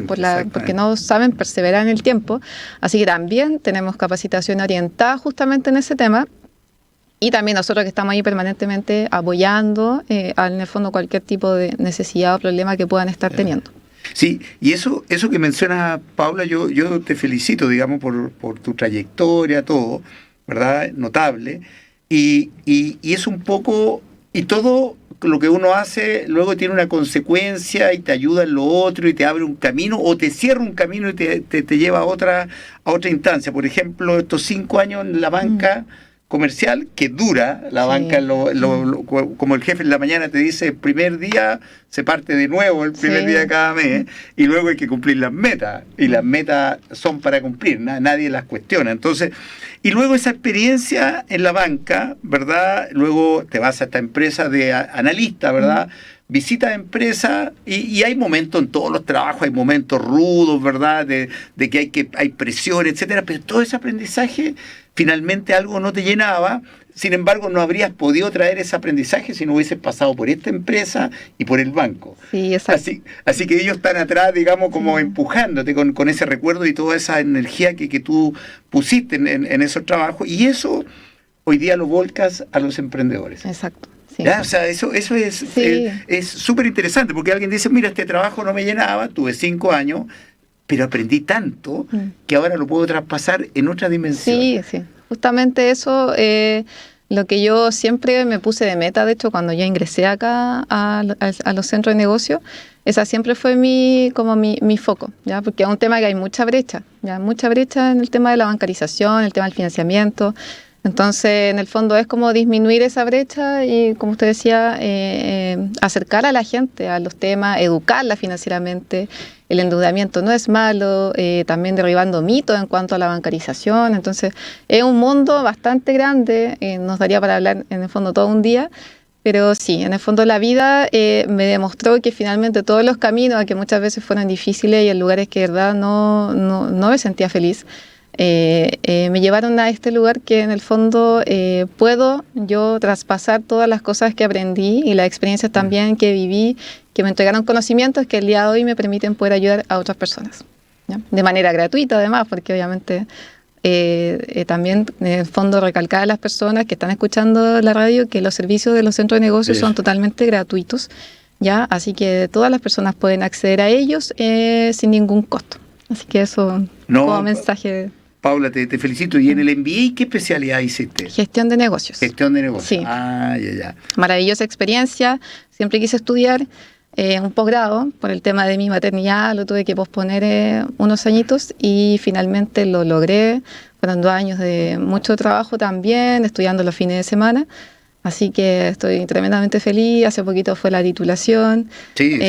porque no saben perseverar en el tiempo. Así que también tenemos capacitación orientada justamente en ese tema y también nosotros que estamos ahí permanentemente apoyando en el fondo cualquier tipo de necesidad o problema que puedan estar teniendo. Sí, y eso que menciona Paula, yo te felicito, digamos, por tu trayectoria, todo, ¿verdad? Notable. Y es un poco, y todo lo que uno hace luego tiene una consecuencia y te ayuda en lo otro y te abre un camino o te cierra un camino y te lleva a otra instancia. Por ejemplo, estos 5 años en la banca comercial, que dura la banca, como el jefe en la mañana te dice, el primer día se parte de nuevo, el primer día de cada mes, y luego hay que cumplir las metas, y las metas son para cumplir, nadie las cuestiona. Entonces, y luego esa experiencia en la banca, ¿verdad? Luego te vas a esta empresa de analista, ¿verdad? Visita empresas y hay momentos en todos los trabajos, hay momentos rudos, ¿verdad? De que hay presión, etcétera, pero todo ese aprendizaje finalmente algo no te llenaba. Sin embargo, no habrías podido traer ese aprendizaje si no hubieses pasado por esta empresa y por el banco. Sí, exacto. Así que ellos están atrás, digamos, como empujándote con ese recuerdo y toda esa energía que tú pusiste en esos trabajos. Y eso hoy día lo volcas a los emprendedores. Exacto. Sí. ¿Ya? O sea, eso es súper interesante, porque alguien dice, mira, este trabajo no me llenaba, tuve 5 años, pero aprendí tanto que ahora lo puedo traspasar en otra dimensión. Sí. Justamente eso, lo que yo siempre me puse de meta, de hecho, cuando yo ingresé acá a los centros de negocio, esa siempre fue mi foco, ¿ya? Porque es un tema que hay mucha brecha en el tema de la bancarización, el tema del financiamiento. Entonces, en el fondo es como disminuir esa brecha y, como usted decía, acercar a la gente a los temas, educarla financieramente. El endeudamiento no es malo, también derribando mitos en cuanto a la bancarización. Entonces, es un mundo bastante grande, nos daría para hablar en el fondo todo un día, pero sí, en el fondo la vida me demostró que finalmente todos los caminos, que muchas veces fueron difíciles y en lugares que de verdad no me sentía feliz, me llevaron a este lugar que en el fondo puedo yo traspasar todas las cosas que aprendí y las experiencias también que viví, que me entregaron conocimientos que el día de hoy me permiten poder ayudar a otras personas, ¿ya? De manera gratuita además, porque obviamente también en el fondo recalcar a las personas que están escuchando la radio que los servicios de los centros de negocios son totalmente gratuitos, ¿ya? Así que todas las personas pueden acceder a ellos sin ningún costo. Así que eso como mensaje. Paula, te felicito. ¿Y en el MBA qué especialidad hiciste? Gestión de negocios. Gestión de negocios. Sí. Ya. Maravillosa experiencia. Siempre quise estudiar un posgrado. Por el tema de mi maternidad lo tuve que posponer unos añitos y finalmente lo logré. Fueron 2 años de mucho trabajo también, estudiando los fines de semana. Así que estoy tremendamente feliz. Hace poquito fue la titulación. Sí,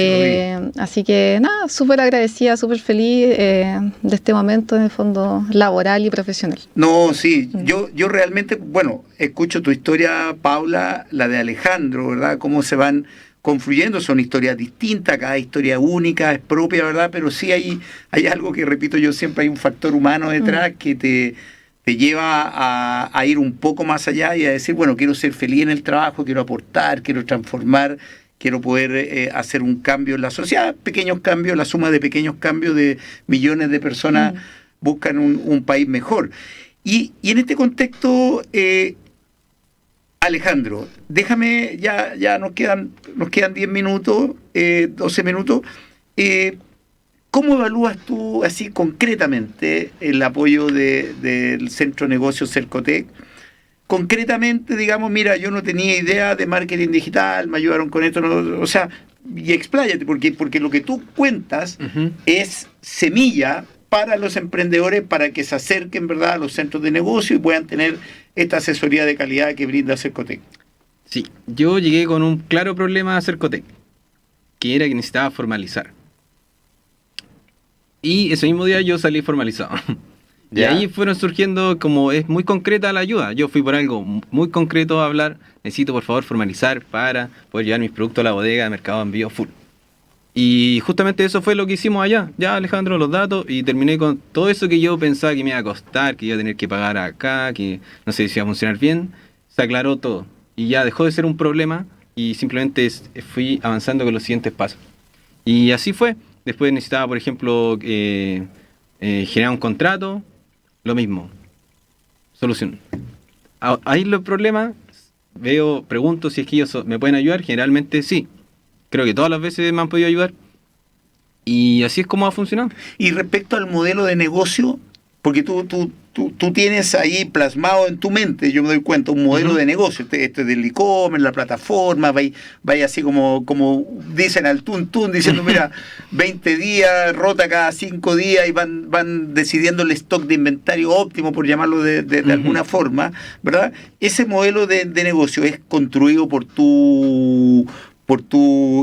así que nada, súper agradecida, súper feliz de este momento en el fondo laboral y profesional. No, sí, yo realmente, bueno, escucho tu historia, Paula, la de Alejandro, ¿verdad? Cómo se van confluyendo, son historias distintas, cada historia única, es propia, ¿verdad? Pero sí hay algo que, repito yo siempre, hay un factor humano detrás que te lleva a ir un poco más allá y a decir, bueno, quiero ser feliz en el trabajo, quiero aportar, quiero transformar, quiero poder hacer un cambio en la sociedad, pequeños cambios, la suma de pequeños cambios de millones de personas buscan un país mejor. Y en este contexto, Alejandro, déjame, ya nos quedan 10 minutos, 12 minutos. ¿Cómo evalúas tú, así concretamente, el apoyo del Centro de Negocios Cercotec? Concretamente, digamos, mira, yo no tenía idea de marketing digital, me ayudaron con esto, o sea, y expláyate, porque lo que tú cuentas es semilla para los emprendedores para que se acerquen, ¿verdad?, a los centros de negocio y puedan tener esta asesoría de calidad que brinda Cercotec. Sí, yo llegué con un claro problema a Cercotec, que era que necesitaba formalizar. Y ese mismo día yo salí formalizado. Y ahí fueron surgiendo, como es muy concreta la ayuda. Yo fui por algo muy concreto a hablar. Necesito por favor formalizar para poder llevar mis productos a la bodega de Mercado Envío full. Y justamente eso fue lo que hicimos allá. Ya, Alejandro, los datos, y terminé con todo eso que yo pensaba que me iba a costar, que iba a tener que pagar acá, que no sé si iba a funcionar bien. Se aclaró todo. Y ya dejó de ser un problema y simplemente fui avanzando con los siguientes pasos. Y así fue. Después necesitaba, por ejemplo, generar un contrato. Lo mismo. Solución. Ahí los problemas, pregunto si es que ellos me pueden ayudar. Generalmente sí. Creo que todas las veces me han podido ayudar. Y así es como ha funcionado. Y respecto al modelo de negocio, porque tú tienes ahí plasmado en tu mente, yo me doy cuenta, un modelo de negocio. Este del e-commerce, la plataforma, vaya así como dicen al tuntún, diciendo, mira, 20 días, rota cada 5 días y van decidiendo el stock de inventario óptimo, por llamarlo de alguna forma, ¿verdad? Ese modelo de negocio es construido por tu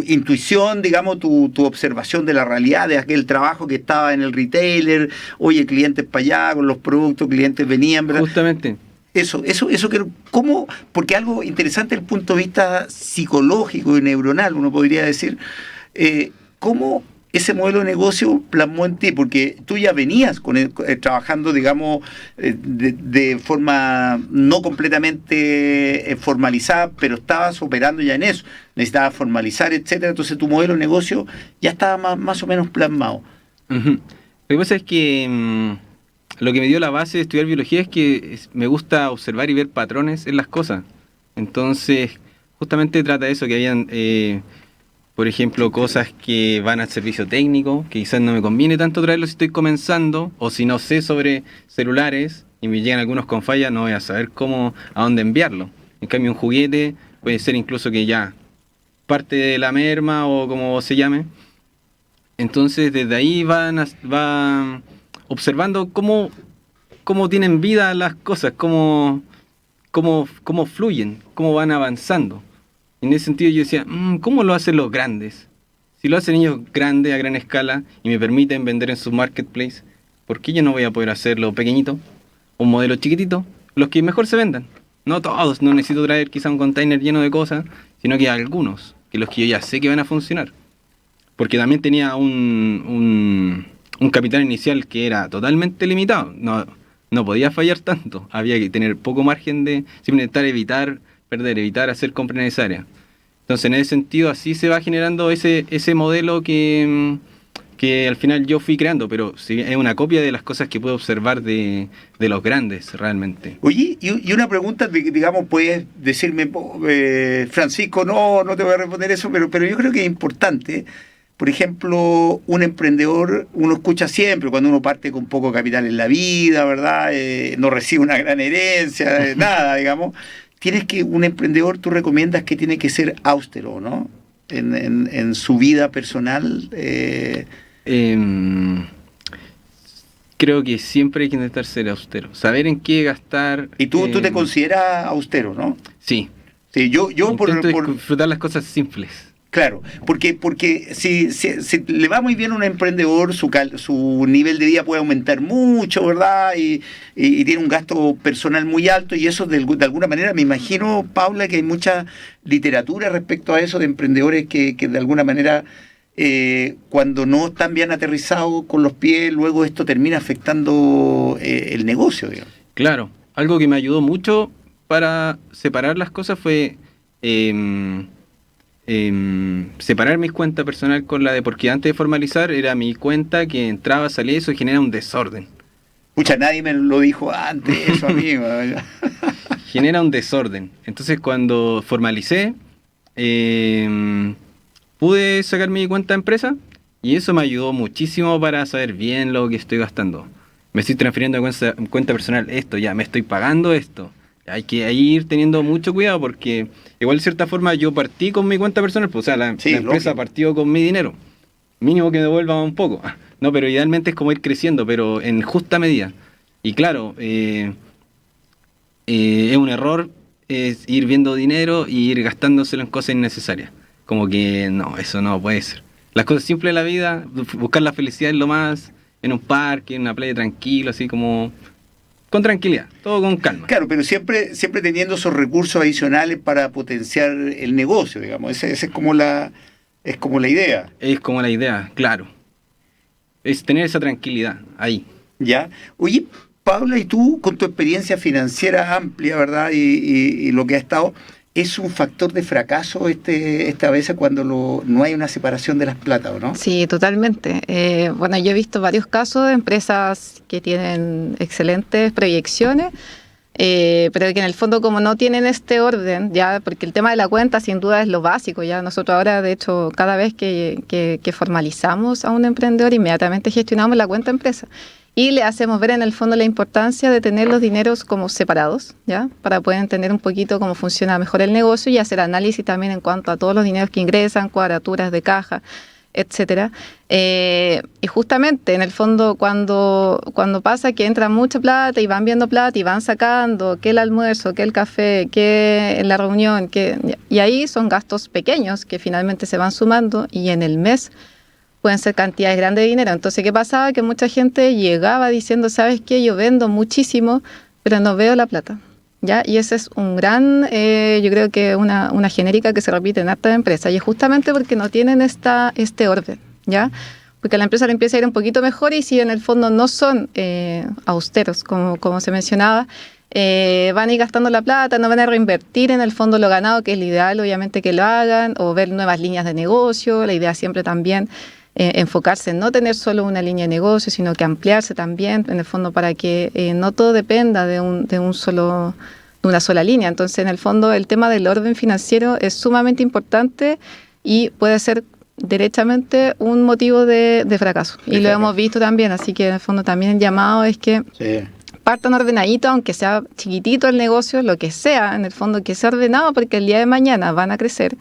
intuición, digamos, tu observación de la realidad, de aquel trabajo que estaba en el retailer, oye, clientes para allá, con los productos, clientes venían, ¿verdad? Justamente. Eso que, ¿cómo? Porque algo interesante desde el punto de vista psicológico y neuronal, uno podría decir, ¿cómo ese modelo de negocio plasmó en ti? Porque tú ya venías trabajando, digamos, de forma no completamente formalizada, pero estabas operando ya en eso. Necesitabas formalizar, etcétera. Entonces tu modelo de negocio ya estaba más o menos plasmado. Lo que pasa es que lo que me dio la base de estudiar biología es que me gusta observar y ver patrones en las cosas. Entonces, justamente trata de eso, que hayan... por ejemplo, cosas que van al servicio técnico, que quizás no me conviene tanto traerlo si estoy comenzando, o si no sé sobre celulares y me llegan algunos con falla, no voy a saber a dónde enviarlo. En cambio, un juguete puede ser incluso que ya parte de la merma o como se llame. Entonces, desde ahí van observando cómo tienen vida las cosas, cómo fluyen, cómo van avanzando. En ese sentido yo decía, ¿cómo lo hacen los grandes? Si lo hacen ellos grandes, a gran escala, y me permiten vender en su marketplace, ¿por qué yo no voy a poder hacerlo pequeñito? Un modelo chiquitito, los que mejor se vendan. No todos, no necesito traer quizá un container lleno de cosas, sino que algunos, que los que yo ya sé que van a funcionar. Porque también tenía un capital inicial que era totalmente limitado. No podía fallar tanto, había que tener poco margen de simplemente evitar hacer compra necesaria. Entonces, en ese sentido, así se va generando ese modelo que al final yo fui creando, pero sí, es una copia de las cosas que puedo observar de los grandes, realmente. Oye, y una pregunta, digamos, puedes decirme, Francisco, no te voy a responder eso, pero yo creo que es importante. Por ejemplo, un emprendedor, uno escucha siempre, cuando uno parte con poco capital en la vida, ¿verdad? No recibe una gran herencia, nada, digamos. Un emprendedor, tú recomiendas que tiene que ser austero, ¿no? En su vida personal. Creo que siempre hay que intentar ser austero, saber en qué gastar. Y tú te consideras austero, ¿no? Sí. Sí, yo intento disfrutar las cosas simples. Claro, porque si le va muy bien a un emprendedor, su nivel de vida puede aumentar mucho, ¿verdad? Y tiene un gasto personal muy alto, y eso de alguna manera, me imagino, Paula, que hay mucha literatura respecto a eso, de emprendedores que de alguna manera, cuando no están bien aterrizados con los pies, luego esto termina afectando el negocio, digamos. Claro, algo que me ayudó mucho para separar las cosas fue separar mi cuenta personal con la de, porque antes de formalizar era mi cuenta que entraba, salía, y eso genera un desorden. Pucha, nadie me lo dijo antes, eso, amigo. Genera un desorden. Entonces cuando formalicé, pude sacar mi cuenta de empresa y eso me ayudó muchísimo para saber bien lo que estoy gastando. Me estoy transfiriendo a cuenta personal esto, ya me estoy pagando esto. Hay que ir teniendo mucho cuidado porque igual de cierta forma yo partí con mi cuenta personal, pues, o sea, la empresa lógico. partió con mi dinero. Mínimo que me devuelva un poco. No, pero idealmente es como ir creciendo, pero en justa medida. Y claro, es un error es ir viendo dinero y ir gastándoselo en cosas innecesarias. Como que no, eso no puede ser. Las cosas simples de la vida, buscar la felicidad es lo más, en un parque, en una playa tranquilo, así como con tranquilidad, todo con calma. Claro, pero siempre teniendo esos recursos adicionales para potenciar el negocio, digamos. Esa es como la idea. Es como la idea, claro. Es tener esa tranquilidad ahí. ¿Ya? Oye, Paula, y tú, con tu experiencia financiera amplia, ¿verdad? Y lo que ha estado, ¿es un factor de fracaso esta vez cuando no hay una separación de las plata, o no? Sí, totalmente. Bueno, yo he visto varios casos de empresas que tienen excelentes proyecciones, pero que en el fondo como no tienen este orden, ya, porque el tema de la cuenta sin duda es lo básico, ya nosotros ahora de hecho cada vez que formalizamos a un emprendedor inmediatamente gestionamos la cuenta empresa y le hacemos ver en el fondo la importancia de tener los dineros como separados, ya, para poder entender un poquito cómo funciona mejor el negocio y hacer análisis también en cuanto a todos los dineros que ingresan, cuadraturas de caja, etcétera. Y justamente en el fondo cuando pasa que entra mucha plata y van viendo plata y van sacando que el almuerzo, que el café, que la reunión, y ahí son gastos pequeños que finalmente se van sumando y en el mes pueden ser cantidades grandes de dinero. Entonces, ¿qué pasaba? Que mucha gente llegaba diciendo, ¿sabes qué? Yo vendo muchísimo, pero no veo la plata. ¿Ya? Y ese es un gran, yo creo que una genérica que se repite en hartas empresas, y es justamente porque no tienen este orden, ¿ya? Porque a la empresa le empieza a ir un poquito mejor y si en el fondo no son austeros, como se mencionaba, van a ir gastando la plata, no van a reinvertir en el fondo lo ganado, que es lo ideal, obviamente, que lo hagan, o ver nuevas líneas de negocio. La idea siempre también enfocarse en no tener solo una línea de negocio, sino que ampliarse también, en el fondo, para que no todo dependa de una sola línea. Entonces, en el fondo, el tema del orden financiero es sumamente importante y puede ser derechamente un motivo de fracaso. Y lo hemos visto también, así que en el fondo también el llamado es que partan ordenadito, aunque sea chiquitito el negocio, lo que sea, en el fondo que sea ordenado, porque el día de mañana van a crecer.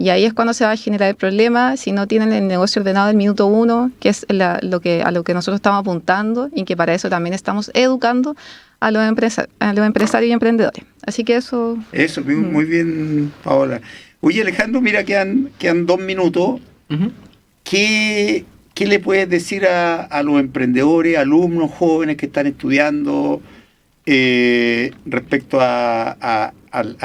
Y ahí es cuando se va a generar el problema si no tienen el negocio ordenado del minuto uno, que es a lo que nosotros estamos apuntando y que para eso también estamos educando a los empresarios y emprendedores. Así que eso... Eso, muy bien, Paola. Oye, Alejandro, mira, quedan 2 minutos. Uh-huh. ¿Qué le puedes decir a los emprendedores, alumnos, jóvenes que están estudiando respecto a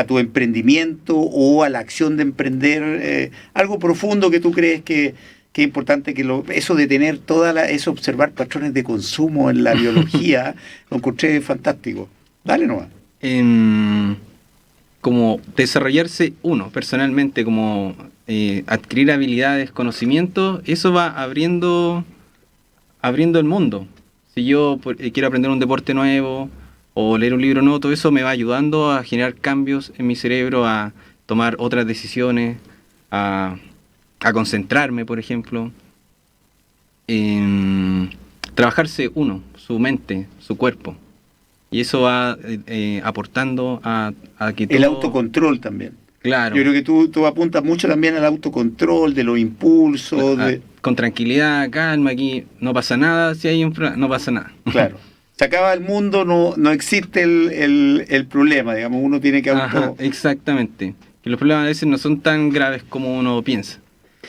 tu emprendimiento o a la acción de emprender? Algo profundo que tú crees que es importante, eso de tener eso, observar patrones de consumo en la biología, lo encontré fantástico. Dale nomás. Como desarrollarse uno personalmente, como adquirir habilidades, conocimientos, eso va abriendo el mundo. Si yo quiero aprender un deporte nuevo o leer un libro nuevo, todo eso me va ayudando a generar cambios en mi cerebro, a tomar otras decisiones, a concentrarme, por ejemplo. Trabajarse uno, su mente, su cuerpo. Y eso va aportando a que todo... El autocontrol también. Claro. Yo creo que tú apuntas mucho también al autocontrol, de los impulsos. Con tranquilidad, calma, aquí no pasa nada, si hay no pasa nada. Claro. Se acaba el mundo, no existe el problema, digamos, uno tiene que Ajá, exactamente. Y los problemas a veces no son tan graves como uno piensa.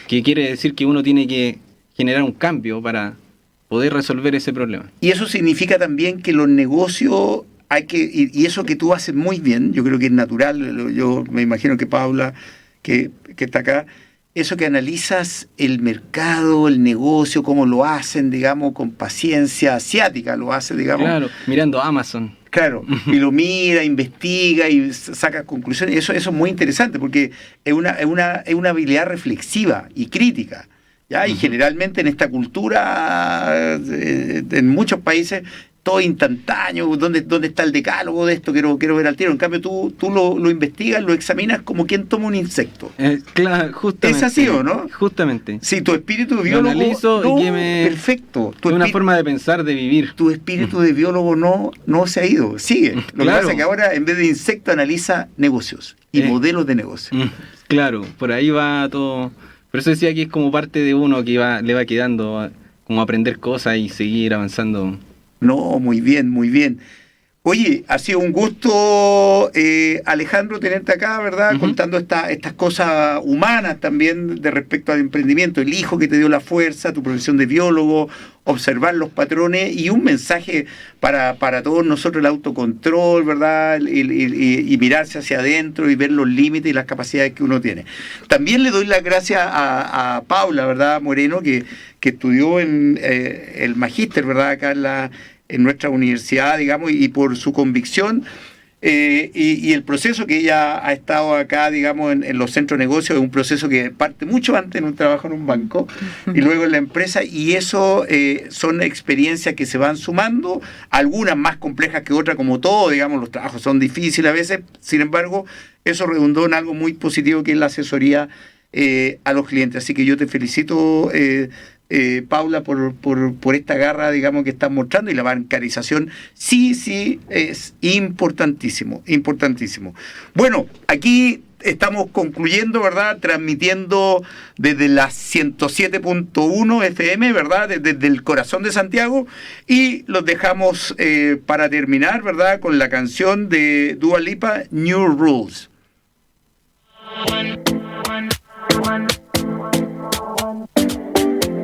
Que quiere decir que uno tiene que generar un cambio para poder resolver ese problema. Y eso significa también que los negocios y eso que tú haces muy bien, yo creo que es natural, yo me imagino que Paula, que está acá, eso que analizas el mercado, el negocio, cómo lo hacen, digamos, con paciencia asiática, lo hace, digamos. Claro, mirando Amazon. Claro, y lo mira, investiga y saca conclusiones. Eso es muy interesante porque es una habilidad reflexiva y crítica. ¿Ya? Y generalmente en esta cultura, en muchos países, todo instantáneo, ¿dónde está el decálogo de esto? Quiero ver al tiro. En cambio, tú lo investigas, lo examinas como quien toma un insecto. Claro, justamente. ¿Es así o no? Justamente. Sí, tu espíritu de biólogo... Lo analizo no, y que me... Perfecto. Es una forma de pensar, de vivir. Tu espíritu de biólogo no se ha ido, sigue. Lo que pasa es que ahora, en vez de insecto, analiza negocios y modelos de negocio. Claro, por ahí va todo... Por eso decía que es como parte de uno que le va quedando, como aprender cosas y seguir avanzando. No, muy bien, muy bien. Oye, ha sido un gusto, Alejandro, tenerte acá, ¿verdad? Contando estas cosas humanas también de respecto al emprendimiento, el hijo que te dio la fuerza, tu profesión de biólogo, observar los patrones y un mensaje para todos nosotros, el autocontrol, ¿verdad? Y mirarse hacia adentro y ver los límites y las capacidades que uno tiene. También le doy las gracias a Paula, ¿verdad, Moreno, que estudió en el magíster, ¿verdad? Acá en nuestra universidad, digamos, y por su convicción y el proceso que ella ha estado acá, digamos, en los centros de negocios, es un proceso que parte mucho antes en un trabajo en un banco y luego en la empresa, y eso son experiencias que se van sumando, algunas más complejas que otras, como todo, digamos, los trabajos son difíciles a veces, sin embargo, eso redundó en algo muy positivo que es la asesoría a los clientes. Así que yo te felicito, Paula, por esta garra, digamos, que estás mostrando, y la bancarización sí es importantísimo. Bueno, aquí estamos concluyendo, ¿verdad? Transmitiendo desde la 107.1 FM, ¿verdad? Desde el corazón de Santiago, y los dejamos para terminar, ¿verdad? Con la canción de Dua Lipa, New Rules.